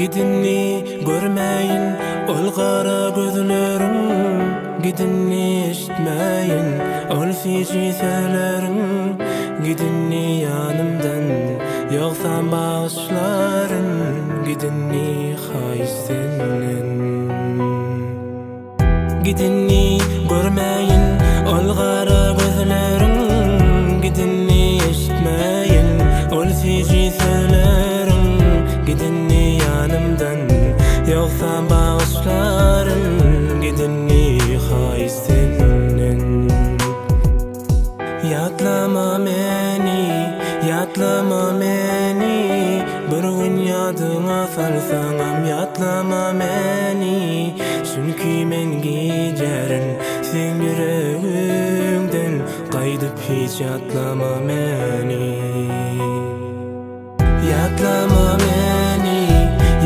Gidinni görmeyin ol qara gözlerim, gidinni eşitmeyin ol fiji söylerim. Gidinni yanımdan yoksan bağışlarım, gidinni haysenin. Gidinni görmeyin ol qara gözlerim, gidinni eşitmeyin ol fiji söylerim. Gidinni yanımdan yoksa bağışlarım, gidinni haysenin. Yatlama meni, yatlama meni, bir gün yadıma salsam yatlama meni. Çünkü men giderin sen yüreğimden, qaydıp hiç yatlama meni. Yatlama meni,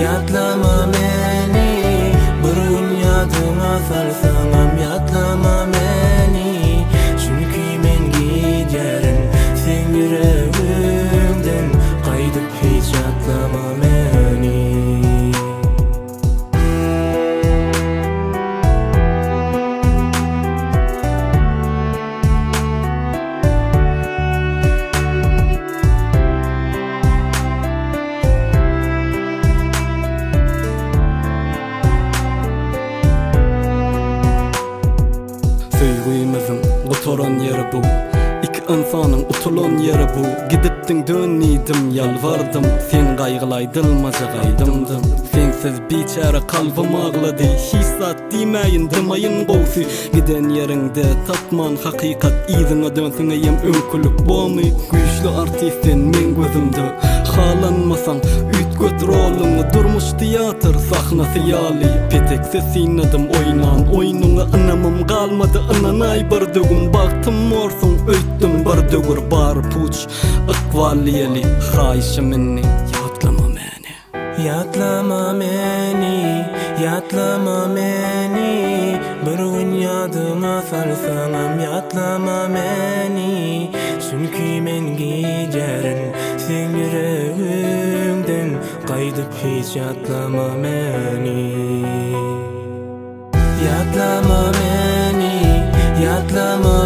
yatlama meni, bir gün yadıma salsam yatlama meni. Çünkü men giderin sen yüreğimden, qaydıp hiç yatlama meni. Utoran yeri bu, iki insanın utulan yeri bu. Gidiptin dönnidim, yalvardım, sen qaygılaydılmaca qaydımdım. Sensiz biçare kalbim ağladı, hissat demeyin demeyin qovsi. Giden yerinde tatman hakikat, izine dönsün eyem önkülük boğmi. Güçlü artistin men gözümde, halanmasan ütgöt rolunu. Durmuş tiyatr sahnası yali, petekse sinadım oynan. Oyununa anamım kalmadı, ananay bir dögün. Baktım morsun, öýtdüm bir dögür bar puç. Ikvaliyeli, hayşi minni, yatlama meni. Yatlama meni, yatlama meni, bir gün yadıma salsam yatlama meni. Çünkü men giderin sen yüreğimden, qaydıp hiç yatlama meni. Yatlama meni, yatlama